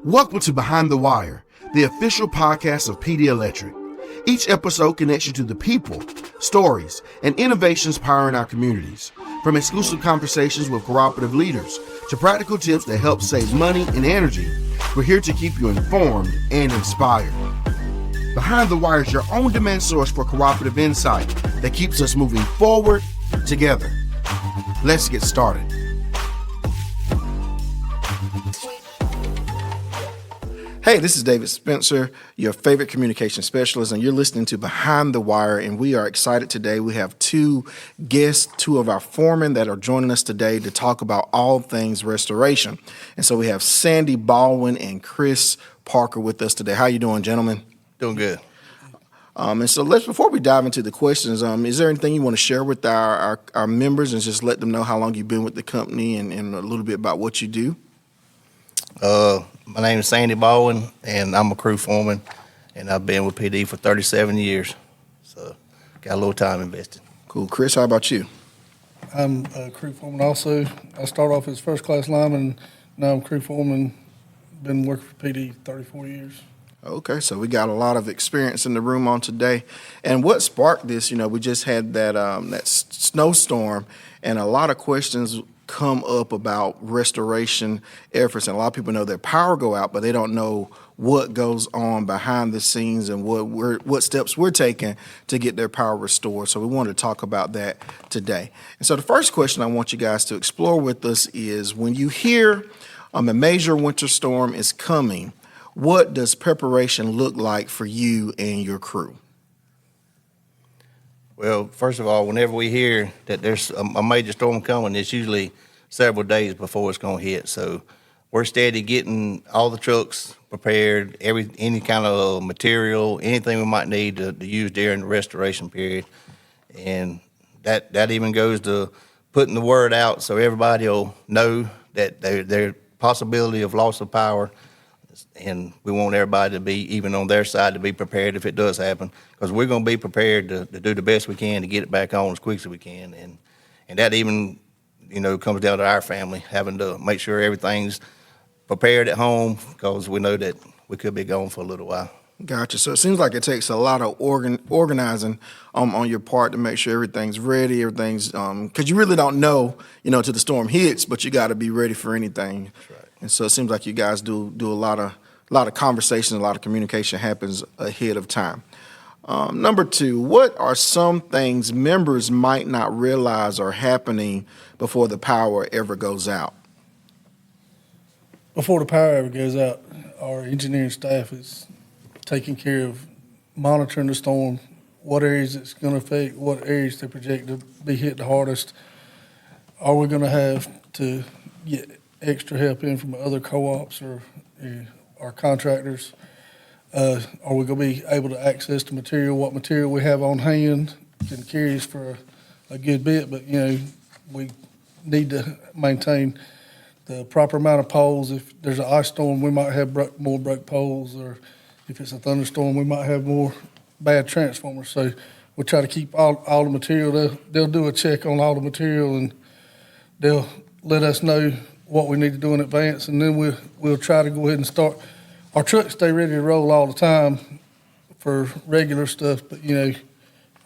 Welcome to Behind the Wire, the official podcast of Dee Electric. Each episode connects you to the people, stories, and innovations powering our communities. From exclusive conversations with cooperative leaders to practical tips that help save money and energy, we're here to keep you informed and inspired. Behind the Wire is your on-demand source for cooperative insight that keeps us moving forward together. Let's get started. Hey, this is David Spencer, your favorite communication specialist, and you're listening to Behind the Wire, and we are excited today. We have two guests, two of our foremen that are joining us today to talk about all things restoration. And so we have Sandy Baldwin and Chris Parker with us today. How you doing, gentlemen? Doing good. And so before we dive into the questions, is there anything you want to share with our members and just let them know how long you've been with the company and a little bit about what you do? My name is Sandy Baldwin, and I'm a crew foreman, and I've been with PD for 37 years, so got a little time invested. Cool. Chris, how about you? I'm a crew foreman also. I started off as first-class lineman, now I'm crew foreman, been working for PD 34 years. Okay, so we got a lot of experience in the room on today. And what sparked this, we just had that snowstorm, and a lot of questions come up about restoration efforts. And a lot of people know their power go out, but they don't know what goes on behind the scenes and what steps we're taking to get their power restored. So we wanted to talk about that today. And so the first question I want you guys to explore with us is, when you hear a major winter storm is coming, what does preparation look like for you and your crew? Well, first of all, whenever we hear that there's a major storm coming, it's usually several days before it's going to hit. So we're steady getting all the trucks prepared, any kind of material, anything we might need to use during the restoration period. And that even goes to putting the word out so everybody will know that there's possibility of loss of power. And we want everybody to be, even on their side, to be prepared if it does happen, because we're going to be prepared to do the best we can to get it back on as quick as we can. And that even, comes down to our family, having to make sure everything's prepared at home, because we know that we could be gone for a little while. Gotcha. So it seems like it takes a lot of organizing on your part to make sure everything's ready, everything's, because you really don't know, till the storm hits, but you got to be ready for anything. That's right. And so it seems like you guys do a lot of conversation, a lot of communication happens ahead of time. Number two, what are some things members might not realize are happening before the power ever goes out? Before the power ever goes out, our engineering staff is taking care of monitoring the storm, what areas it's going to affect, what areas they project to be hit the hardest. Are we going to have to get extra help in from other co-ops or our contractors? Are we going to be able to access the material? What material we have on hand can carry us for a good bit, but we need to maintain the proper amount of poles. If there's an ice storm, we might have more broke poles, or if it's a thunderstorm, we might have more bad transformers. So we'll try to keep all the material. They'll do a check on all the material, and they'll let us know what we need to do in advance, and then we'll try to go ahead and start. Our trucks stay ready to roll all the time for regular stuff, but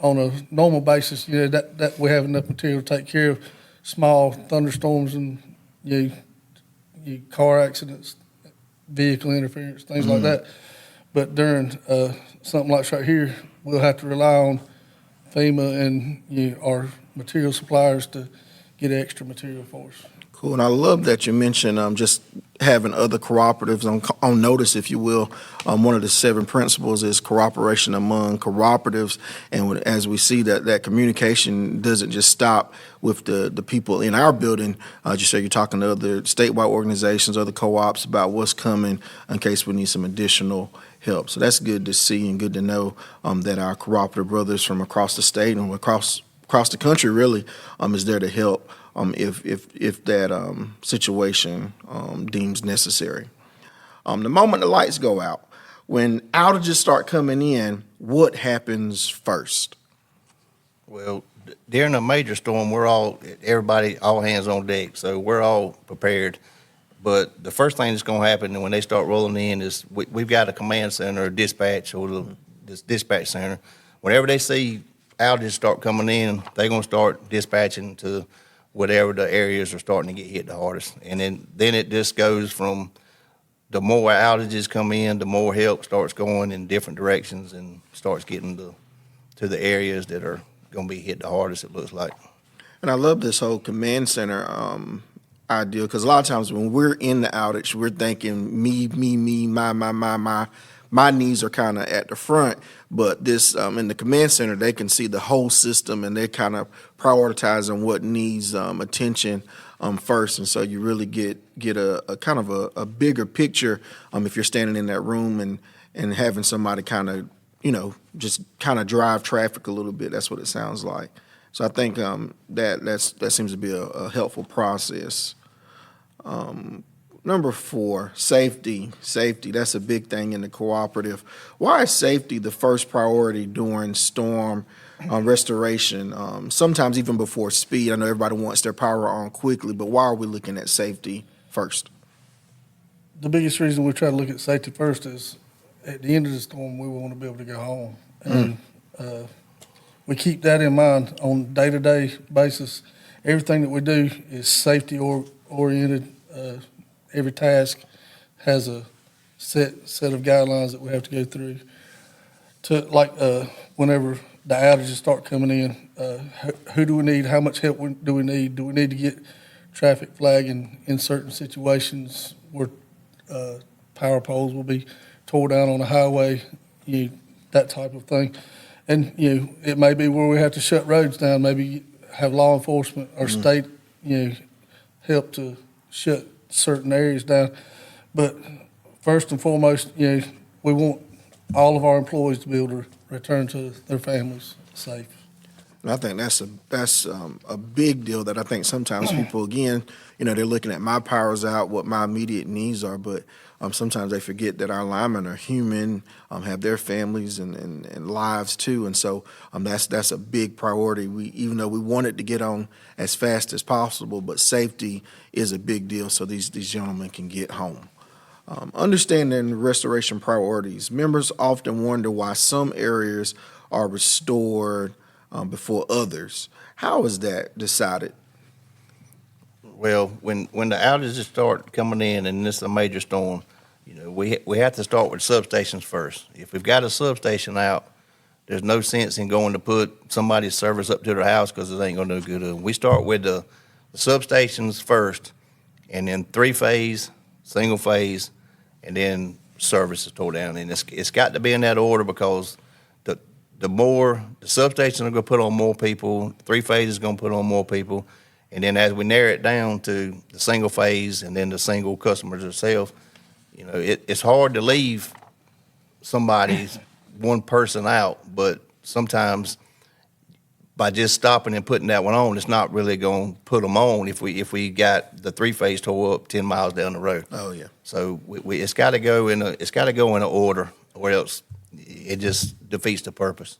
on a normal basis, that we have enough material to take care of small thunderstorms and car accidents, vehicle interference, things like that. But during something like right here, we'll have to rely on FEMA and our material suppliers to get extra material for us. Cool, and I love that you mentioned just having other cooperatives on notice, if you will. One of the 7 principles is cooperation among cooperatives, and as we see that communication doesn't just stop with the people in our building. Just so you're talking to other statewide organizations, other co-ops about what's coming in case we need some additional help. So that's good to see and good to know that our cooperative brothers from across the state and across the country really is there to help if that situation deems necessary. The moment the lights go out, when outages start coming in, what happens first? Well, during a major storm, everybody, all hands on deck, so we're all prepared. But the first thing that's going to happen when they start rolling in is we've got a command center, or dispatch, or this dispatch center. Whenever they see outages start coming in, they're going to start dispatching to whatever the areas are starting to get hit the hardest. And then it just goes from the more outages come in, the more help starts going in different directions and starts getting to the areas that are going to be hit the hardest, it looks like. And I love this whole command center idea, because a lot of times when we're in the outage, we're thinking me, my needs are kind of at the front. But this in the command center, they can see the whole system, and they're kind of prioritizing what needs attention first. And so you really get a kind of a bigger picture if you're standing in that room and having somebody kind of, just kind of drive traffic a little bit. That's what it sounds like. So I think that seems to be a helpful process. Number 4, safety. Safety, that's a big thing in the cooperative. Why is safety the first priority during storm restoration? Sometimes even before speed. I know everybody wants their power on quickly, but why are we looking at safety first? The biggest reason we try to look at safety first is at the end of the storm, we want to be able to go home. And we keep that in mind on a day-to-day basis. Everything that we do is safety oriented. Every task has a set of guidelines that we have to go through. Whenever the outages start coming in, who do we need? How much help do we need? Do we need to get traffic flagging in certain situations where power poles will be tore down on the highway? That type of thing. And it may be where we have to shut roads down. Maybe have law enforcement or state help to shut certain areas down. But first and foremost, we want all of our employees to be able to return to their families safe. And I think that's a big deal that I think sometimes people, again, they're looking at my power's out, what my immediate needs are, but sometimes they forget that our linemen are human, have their families and lives too, and so that's a big priority. Even though we want it to get on as fast as possible, but safety is a big deal so these gentlemen can get home. Understanding restoration priorities, members often wonder why some areas are restored before others. How is that decided? Well, when the outages start coming in and this is a major storm, we have to start with substations first. If we've got a substation out, there's no sense in going to put somebody's service up to their house because it ain't going to do good. We start with the substations first, and then 3-phase, single phase, and then service is tore down. And it's got to be in that order because the substations are going to put on more people, 3-phase is going to put on more people. And then as we narrow it down to the single phase and then the single customers themselves, it's hard to leave one person out, but sometimes by just stopping and putting that one on, it's not really going to put them on if we got the 3-phase tore up 10 miles down the road. Oh yeah. So it's got to go in an order, or else it just defeats the purpose.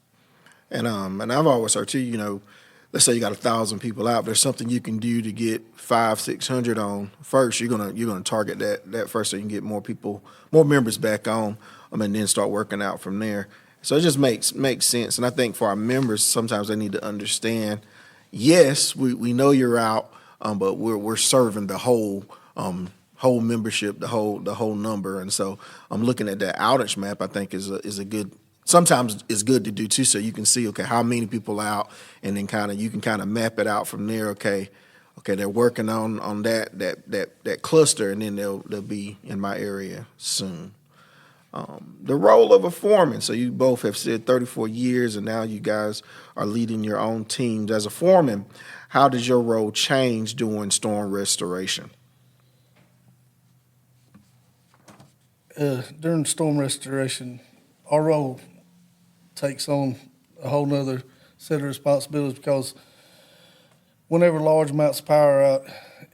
And I've always heard too, let's say you got 1,000 people out, there's something you can do to get 500-600 on first. You're gonna target that first so you can get more members back on, and then start working out from there. So it just makes sense. And I think for our members, sometimes they need to understand, yes, we know you're out, but we're serving the whole membership, the whole number. And so I'm looking at that outage map. I think is a good. Sometimes it's good to do too, so you can see, okay, how many people out, and then you can map it out from there. Okay, they're working on that cluster, and then they'll be in my area soon. The role of a foreman. So you both have said 34 years, and now you guys are leading your own teams. As a foreman, how does your role change during storm restoration? During storm restoration, our role takes on a whole nother set of responsibilities because whenever large amounts of power are out,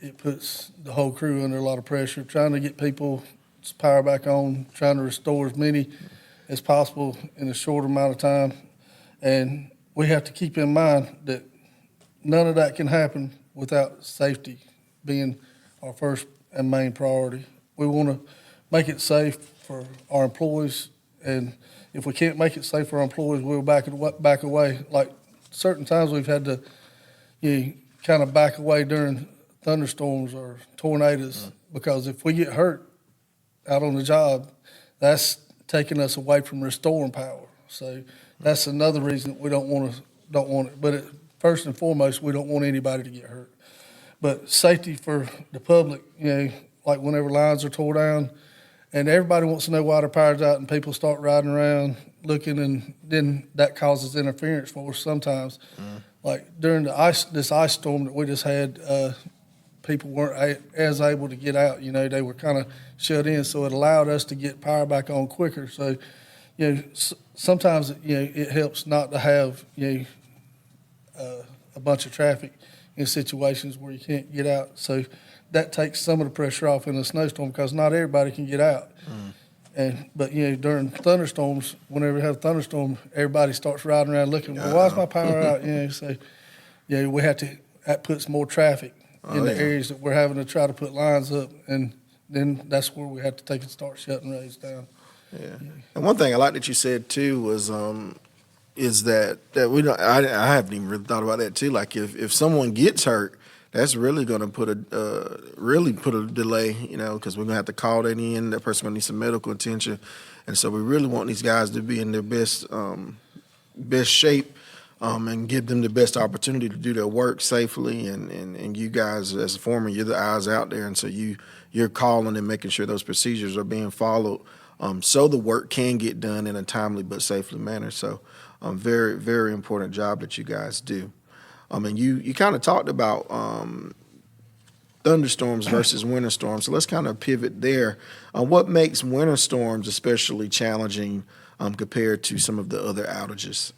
it puts the whole crew under a lot of pressure, trying to get people's power back on, trying to restore as many as possible in a short amount of time. And we have to keep in mind that none of that can happen without safety being our first and main priority. We want to make it safe for our employees, and if we can't make it safe for our employees, we'll back away. Like certain times we've had to kind of back away during thunderstorms or tornadoes because if we get hurt out on the job, that's taking us away from restoring power. So that's another reason that we don't want it. But first and foremost, we don't want anybody to get hurt. But safety for the public, like whenever lines are tore down, and everybody wants to know why their power's out, and people start riding around looking, and then that causes interference for us sometimes. Like during this ice storm that we just had, people weren't as able to get out. They were kind of shut in, so it allowed us to get power back on quicker. So, sometimes it helps not to have a bunch of traffic in situations where you can't get out. So that takes some of the pressure off in a snowstorm because not everybody can get out. But during thunderstorms, whenever we have a thunderstorm, everybody starts riding around looking, well, why's my power out? So we have to, that puts more traffic in the areas that we're having to try to put lines up, and then that's where we have to take and start shutting roads down. Yeah. And one thing I like that you said too was is that we don't. I haven't even really thought about that too. Like if someone gets hurt, that's really going to put a delay. Because we're gonna have to call that in. That person gonna need some medical attention, and so we really want these guys to be in their best shape. And give them the best opportunity to do their work safely. And you guys, as a foreman, you're the eyes out there, and so you're calling and making sure those procedures are being followed, so the work can get done in a timely but safely manner. So, very, very important job that you guys do. And you kind of talked about thunderstorms versus winter storms. So let's kind of pivot there. What makes winter storms especially challenging compared to some of the other outages?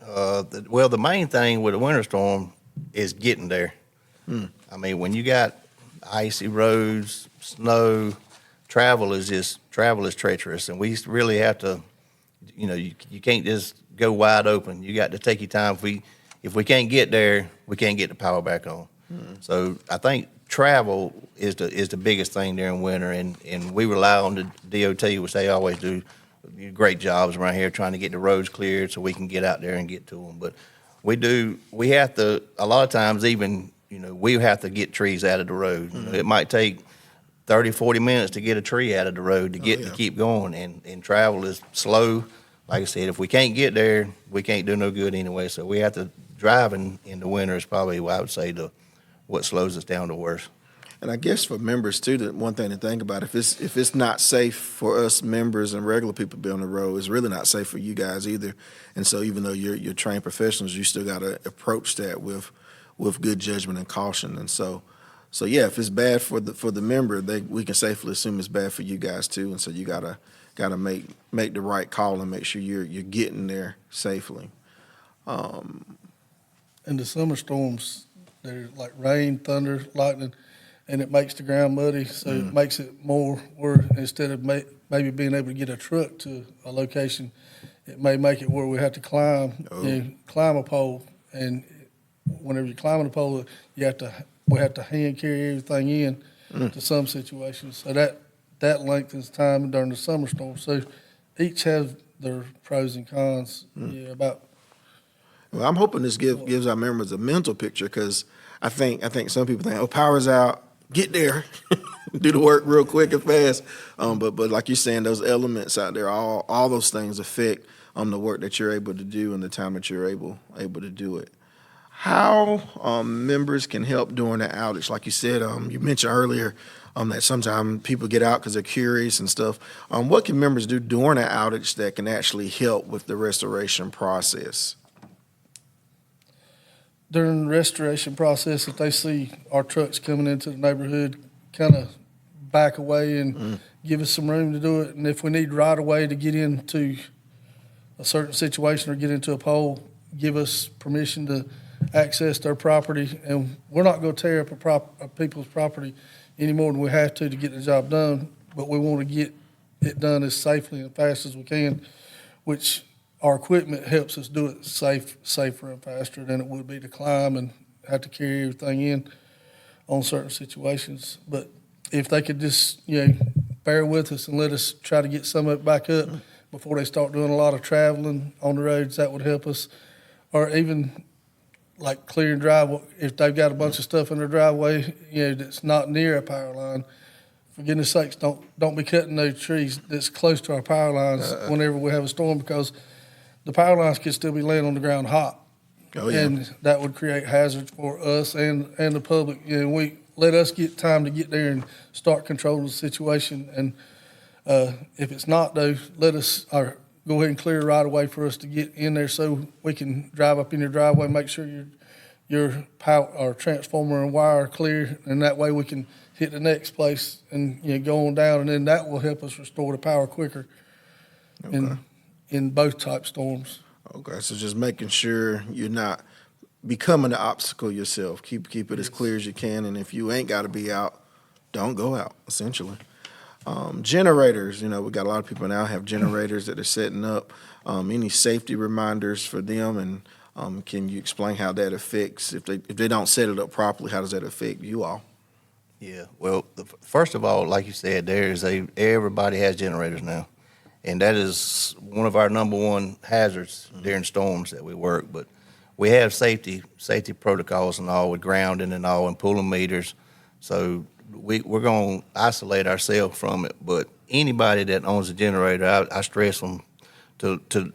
The main thing with a winter storm is getting there. I mean, when you got icy roads, snow, travel is treacherous, and we really have to, you can't just go wide open. You got to take your time. If we can't get there, we can't get the power back on. So I think travel is the biggest thing during winter, and we rely on the DOT, which they always do great jobs around here trying to get the roads cleared so we can get out there and get to them. But we have to, a lot of times even, we have to get trees out of the road. It might take 30, 40 minutes to get a tree out of the road to keep going, and travel is slow. Like I said, if we can't get there, we can't do no good anyway. So we have to, driving in the winter is probably what I would say what slows us down the worst. And I guess for members too, that one thing to think about, if it's not safe for us members and regular people to be on the road, it's really not safe for you guys either. And so even though you're trained professionals, you still got to approach that with good judgment and caution. And so yeah, if it's bad for the member, we can safely assume it's bad for you guys too. And so you gotta make the right call and make sure you're getting there safely. And the summer storms, they're like rain, thunder, lightning, and it makes the ground muddy, so it makes it more where instead of maybe being able to get a truck to a location, it may make it where we have to climb a pole. And whenever you're climbing a pole, we have to hand carry everything in to some situations. So that lengthens time during the summer storm. So each has their pros and cons. Well, I'm hoping this gives our members a mental picture, because I think some people think, power's out, get there, do the work real quick and fast. But like you're saying, those elements out there, all those things affect the work that you're able to do and the time that you're able to do it. How members can help during the outage? Like you said, you mentioned earlier that sometimes people get out because they're curious and stuff. What can members do during an outage that can actually help with the restoration process? During the restoration process, if they see our trucks coming into the neighborhood, kind of back away and give us some room to do it. And if we need right of way to get into a certain situation or get into a pole, give us permission to access their property. And we're not going to tear up a people's property any more than we have to get the job done, but we want to get it done as safely and fast as we can, which our equipment helps us do it safer and faster than it would be to climb and have to carry everything in. on certain situations. But if they could just, bear with us and let us try to get some of it back up before they start doing a lot of traveling on the roads, that would help us. Or even like clearing driveway, if they've got a bunch of stuff in their driveway, that's not near a power line, for goodness sakes, don't be cutting those trees that's close to our power lines whenever we have a storm, because the power lines could still be laying on the ground hot. Oh, yeah. And that would create hazards for us and the public. We let us get time to get there and start controlling the situation. And if it's not, though, let us go ahead and clear right away for us to get in there so we can drive up in your driveway, make sure your power or transformer and wire are clear, and that way we can hit the next place and go on down, and then that will help us restore the power quicker in both type storms. Okay, so just making sure you're not becoming an obstacle yourself. Keep it as clear as you can, and if you ain't got to be out, don't go out, essentially. Generators, we got a lot of people now have generators that are setting up. Any safety reminders for them, and can you explain how that affects, if they don't set it up properly, how does that affect you all? Yeah, well, first of all, like you said, everybody has generators now, and that is one of our number one hazards during storms that we work. But we have safety protocols and all with grounding and all and pulling meters, so we're going to isolate ourselves from it. But anybody that owns a generator, I stress them to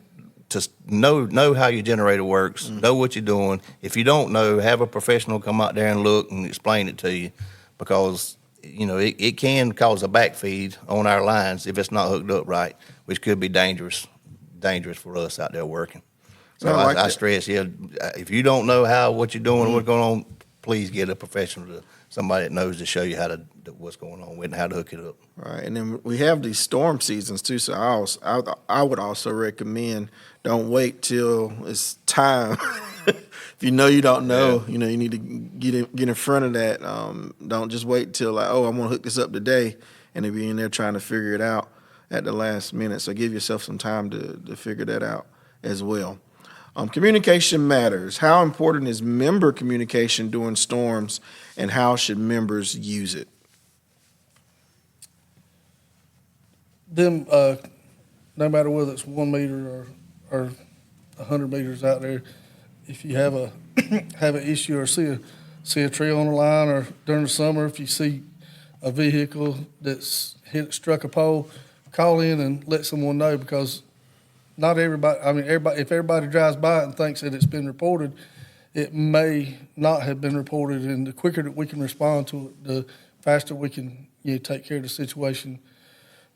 know how your generator works, know what you're doing. If you don't know, have a professional come out there and look and explain it to you, because it can cause a backfeed on our lines if it's not hooked up right, which could be dangerous for us out there working. So I stress, if you don't know what you're doing, what's going on, please get a professional, somebody that knows to show you what's going on with and how to hook it up. Right, and then we have these storm seasons too. So I would also recommend, don't wait till it's time. If you know you don't know, you need to get in front of that. Don't just wait till I'm gonna hook this up today, and then be in there trying to figure it out at the last minute. So give yourself some time to figure that out as well. Communication matters. How important is member communication during storms, and how should members use it? Them, no matter whether it's 1 meter or 100 meters out there, if you have an issue or see a tree on the line, or during the summer, if you see a vehicle that's struck a pole, call in and let someone know, because not everybody, if everybody drives by it and thinks that it's been reported, it may not have been reported, and the quicker that we can respond to it, the faster we can take care of the situation,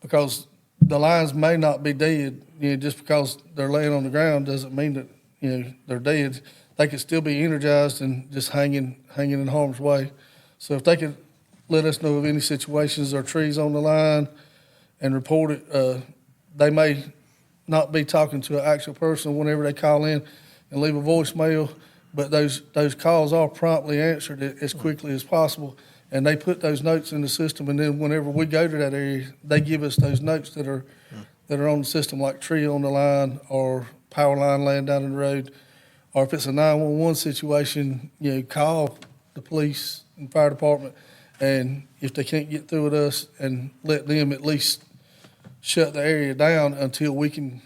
because the lines may not be dead. Just because they're laying on the ground doesn't mean that they're dead. They could still be energized and just hanging in harm's way. So if they could let us know of any situations or trees on the line and report it, they may not be talking to an actual person whenever they call in and leave a voicemail, but those calls are promptly answered as quickly as possible, and they put those notes in the system, and then whenever we go to that area, they give us those notes that are on the system, like tree on the line or power line laying down in the road, or if it's a 911 situation, call the police and fire department, and if they can't get through with us, and let them at least shut the area down until we can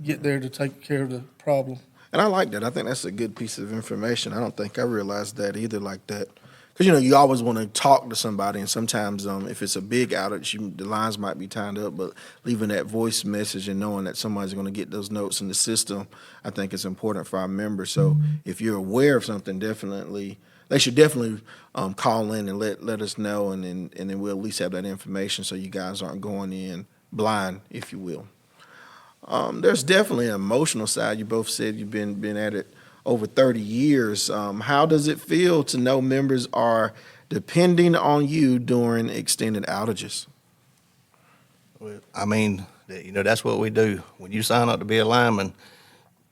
get there to take care of the problem. And I like that. I think that's a good piece of information. I don't think I realized that either like that. Because, you always want to talk to somebody, and sometimes if it's a big outage, the lines might be tied up, but leaving that voice message and knowing that somebody's going to get those notes in the system, I think it's important for our members. So if you're aware of something, they should definitely call in and let us know, and then we'll at least have that information so you guys aren't going in blind, if you will. There's definitely an emotional side. You both said you've been at it over 30 years. How does it feel to know members are depending on you during extended outages? Well, that's what we do. When you sign up to be a lineman,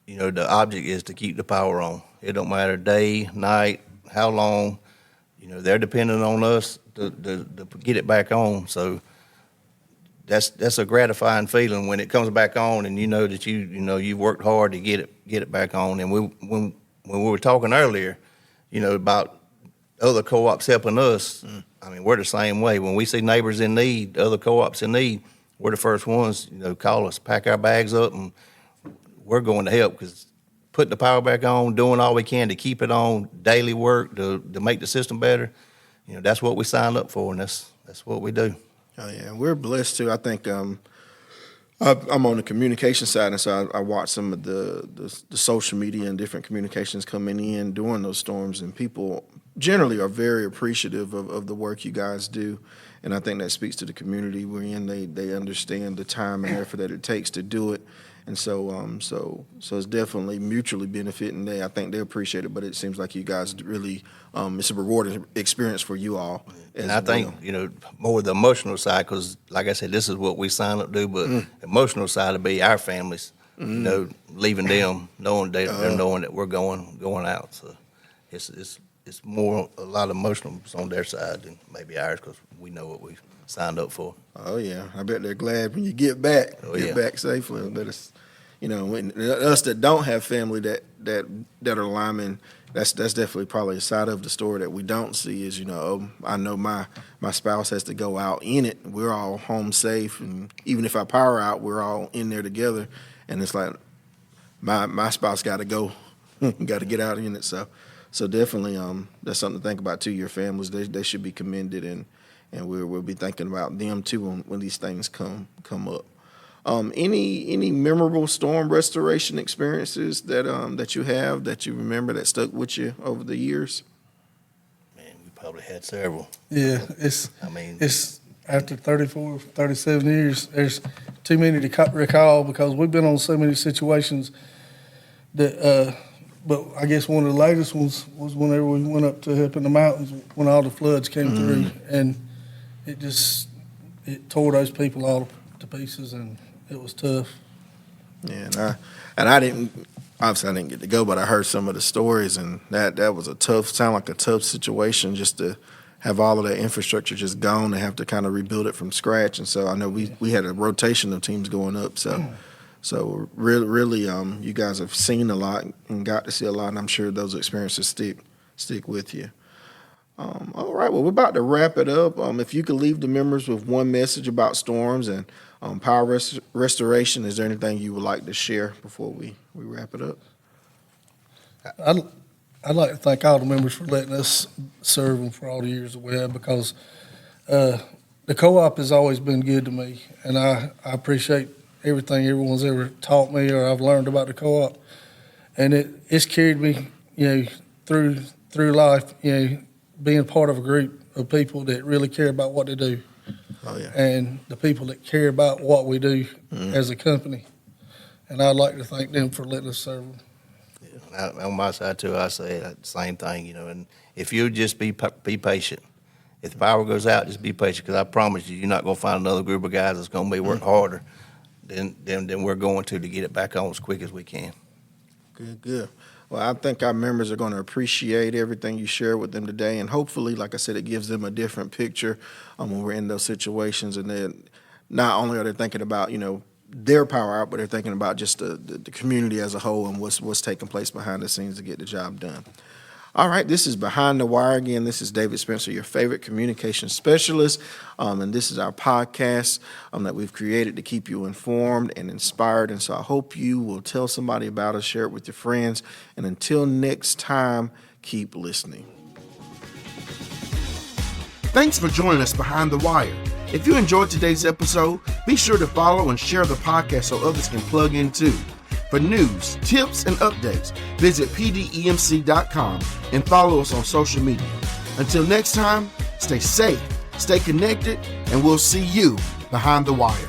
the object is to keep the power on. It don't matter day, night, how long. They're depending on us to get it back on. So that's a gratifying feeling when it comes back on, and that you've worked hard to get it back on. And when we were talking earlier, about other co-ops helping us, I mean, we're the same way. When we see neighbors in need, other co-ops in need, we're the first ones, call us, pack our bags up, and we're going to help, because putting the power back on, doing all we can to keep it on, daily work to make the system better, that's what we signed up for, and that's what we do. Oh, yeah, we're blessed too. I think I'm on the communication side, and so I watch some of the social media and different communications coming in during those storms, and people generally are very appreciative of the work you guys do. And I think that speaks to the community we're in. They understand the time and effort that it takes to do it. And so it's definitely mutually benefiting. I think they appreciate it, but it seems like you guys really, it's a rewarding experience for you all. And I think, more the emotional side, because like I said, this is what we signed up to do, but emotional side would be our families, leaving them, knowing they're knowing that we're going out. So it's more a lot of emotional on their side than maybe ours, because we know what we signed up for. Oh yeah, I bet they're glad when you get back, back safely. But it's, when us that don't have family that are linemen, that's definitely probably a side of the story that we don't see. Is I know my spouse has to go out in it. We're all home safe, and even if I power out, we're all in there together. And it's like my spouse got to go, got to get out in it. So definitely, that's something to think about too. Your families, they should be commended, and we'll be thinking about them too when these things come up. Any memorable storm restoration experiences that you have that you remember that stuck with you over the years? Man, we probably had several. Yeah, it's after 34, 37 years, there's too many to recall, because we've been on so many situations that. But I guess one of the latest ones was whenever we went up to up in the mountains when all the floods came through, and it tore those people all to pieces, and it was tough. Yeah, and I didn't get to go, but I heard some of the stories, and that was sound like a tough situation, just to have all of that infrastructure just gone and have to kind of rebuild it from scratch. And so I know we had a rotation of teams going up, So really, you guys have seen a lot and got to see a lot, and I'm sure those experiences stick with you. All right, well, we're about to wrap it up. If you could leave the members with one message about storms and power restoration, is there anything you would like to share before we wrap it up? I'd like to thank all the members for letting us serve them for all the years that we have, because the co-op has always been good to me, and I appreciate everything everyone's ever taught me or I've learned about the co-op, and it's carried me, through life, being part of a group of people that really care about what they do. Oh yeah. And the people that care about what we do as a company, and I'd like to thank them for letting us serve them. Yeah, on my side too, I say the same thing, and if you just be patient. If the power goes out, just be patient, because I promise you're not going to find another group of guys that's going to be working harder than we're going to get it back on as quick as we can. Good. Well, I think our members are going to appreciate everything you share with them today, and hopefully, like I said, it gives them a different picture when we're in those situations, and then not only are they thinking about their power out, but they're thinking about just the community as a whole and what's taking place behind the scenes to get the job done. All right, this is Behind the Wire again. This is David Spencer, your favorite communication specialist, and this is our podcast that we've created to keep you informed and inspired. And so I hope you will tell somebody about us, share it with your friends, and until next time, keep listening. Thanks for joining us Behind the Wire. If you enjoyed today's episode, be sure to follow and share the podcast so others can plug in too. For news, tips, and updates, visit pdemc.com and follow us on social media. Until next time, stay safe, stay connected, and we'll see you behind the wire.